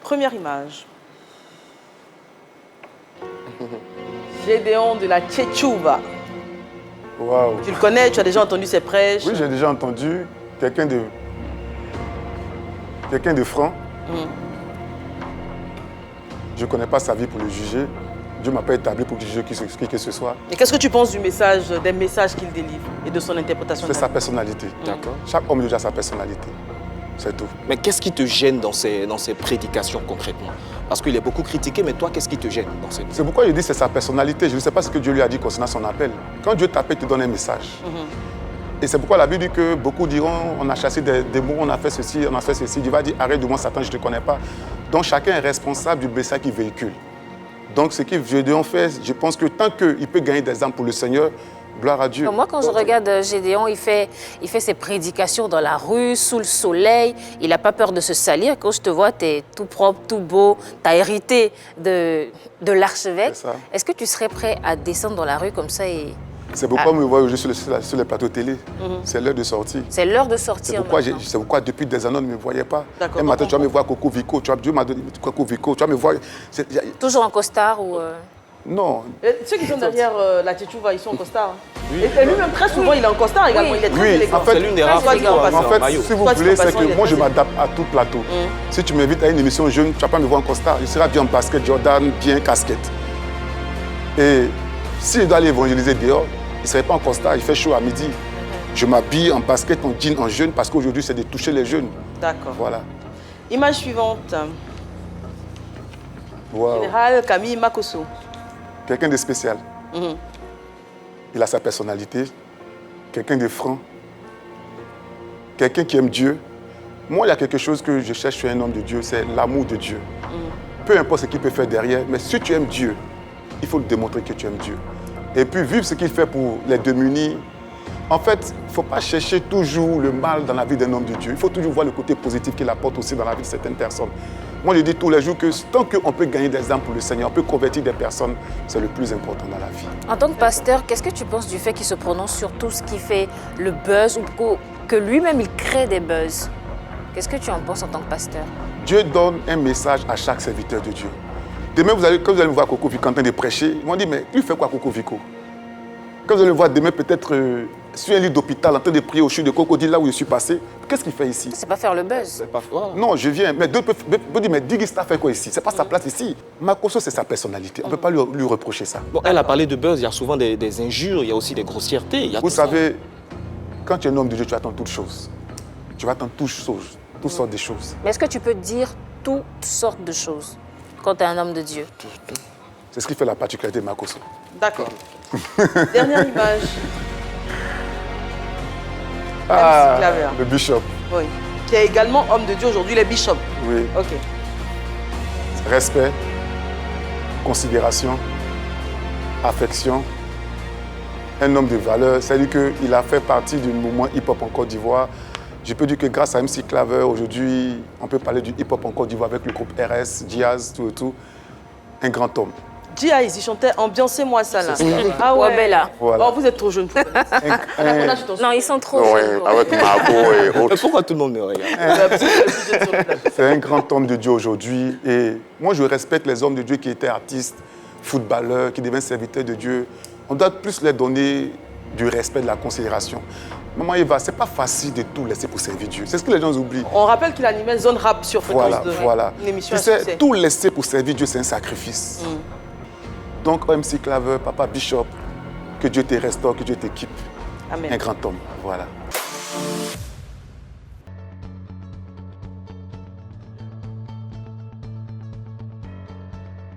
Première image. Gédéon de la Tchétchouva. Waouh. Tu le connais, tu as déjà entendu ses prêches? Oui, j'ai déjà entendu quelqu'un de franc. Je ne connais pas sa vie pour le juger. Dieu ne m'a pas établi pour juger qui que ce soit. Et qu'est-ce que tu penses du message, des messages qu'il délivre et de son interprétation? C'est sa personnalité. D'accord. Chaque homme de Dieu a sa personnalité. C'est tout. Mais qu'est-ce qui te gêne dans ces prédications concrètement? Parce qu'il est beaucoup critiqué, mais toi, qu'est-ce qui te gêne dans ces... C'est pourquoi je dis que c'est sa personnalité. Je ne sais pas ce que Dieu lui a dit concernant son appel. Quand Dieu t'appelle, il te donne un message. Et c'est pourquoi la Bible dit que beaucoup diront, on a chassé des démons, on a fait ceci, on a fait ceci. Dieu va dire, arrête de moi Satan, je ne te connais pas. Donc chacun est responsable du message qu'il véhicule. Donc ce que Gédéon fait, je pense que tant qu'il peut gagner des âmes pour le Seigneur, gloire à Dieu. Moi, quand je regarde Gédéon, il fait ses prédications dans la rue, sous le soleil. Il n'a pas peur de se salir. Quand je te vois, tu es tout propre, tout beau. Tu as hérité de l'archevêque. Est-ce que tu serais prêt à descendre dans la rue comme ça et... C'est pourquoi on me voit aujourd'hui sur les plateaux télé. C'est l'heure de sortir. C'est l'heure de sortir. C'est pourquoi depuis des années, on ne me voyait pas. Un matin, tu vas me voir Coco Vico. Dieu m'a donné Coco Vico. Tu vas me voir. Toujours en costard ou... Non. Et ceux qui sont derrière la Tchétchouva, ils sont en costard. Oui. Et lui-même, très souvent, il est en costard également. Il est très élégant. En fait, c'est l'une des rares fois. En fait, si vous voulez, c'est que moi, je m'adapte à tout plateau. Si tu m'invites à une émission jeune, tu ne vas pas me voir en costard. Il sera bien en basket, Jordan, bien casquette. Et si je dois aller évangéliser dehors, il ne serait pas en costard, il fait chaud à midi. Je m'habille en basket, en jean, en jeune, parce qu'aujourd'hui, c'est de toucher les jeunes. D'accord. Voilà. Image suivante. Wow. Général Camille Makosso. Quelqu'un de spécial. Il a sa personnalité. Quelqu'un de franc. Quelqu'un qui aime Dieu. Moi, il y a quelque chose que je cherche chez un homme de Dieu, c'est l'amour de Dieu. Peu importe ce qu'il peut faire derrière, mais si tu aimes Dieu, il faut le démontrer que tu aimes Dieu. Et puis vivre ce qu'il fait pour les démunis. En fait, il ne faut pas chercher toujours le mal dans la vie d'un homme de Dieu. Il faut toujours voir le côté positif qu'il apporte aussi dans la vie de certaines personnes. Moi, je dis tous les jours que tant qu'on peut gagner des âmes pour le Seigneur, on peut convertir des personnes, c'est le plus important dans la vie. En tant que pasteur, qu'est-ce que tu penses du fait qu'il se prononce sur tout ce qui fait le buzz ou que lui-même, il crée des buzz? Qu'est-ce que tu en penses en tant que pasteur? Dieu donne un message à chaque serviteur de Dieu. Demain, quand vous allez me voir Coco Vico en train de prêcher, ils vont dire, mais lui fait quoi Coco Vico? Quand vous allez me voir demain, peut-être sur un lit d'hôpital en train de prier au chute de crocodile, là où je suis passé, qu'est-ce qu'il fait ici? C'est pas faire le buzz. Non, je viens. Mais d'autres peuvent dire, mais Digista fait quoi ici? C'est pas sa place ici. Makosso, c'est sa personnalité. On ne peut pas lui reprocher ça. Bon, elle a parlé de buzz, il y a souvent des injures, il y a aussi des grossièretés. Vous savez, quand tu es un homme de Dieu, tu attends toutes choses. Tu vas attendre toutes sortes de choses. Mais est-ce que tu peux dire toutes sortes de choses quand tu es un homme de Dieu? C'est ce qui fait la particularité de Makosso. D'accord. Dernière image. Le bishop. Oui. Qui est également homme de Dieu aujourd'hui, les bishops. Oui. Ok. Respect, considération, affection. Un homme de valeur. C'est-à-dire qu'il a fait partie du mouvement hip-hop en Côte d'Ivoire. Je peux dire que grâce à MC Claver, aujourd'hui, on peut parler du hip-hop en Côte d'Ivoire avec le groupe RS, Diaz, tout et tout. Un grand homme. Diaz, il chantait Ambiancez-moi ça là. Ah ouais, Bella. Voilà. Oh, vous êtes trop jeune pour Non, ils sont trop jeunes. Avec Margot et autres. Mais pourquoi tout le monde me regarde? C'est un grand homme de Dieu aujourd'hui. Et moi, je respecte les hommes de Dieu qui étaient artistes, footballeurs, qui deviennent serviteurs de Dieu. On doit plus leur donner du respect, de la considération. Maman Eva, c'est pas facile de tout laisser pour servir Dieu. C'est ce que les gens oublient. On rappelle qu'il animait Zone Rap sur Fréquence 2. Voilà. Une émission tu sais, tout laisser pour servir Dieu, c'est un sacrifice. Donc, MC Claver, Papa Bishop, que Dieu te restaure, que Dieu t'équipe. Amen. Un grand homme, voilà.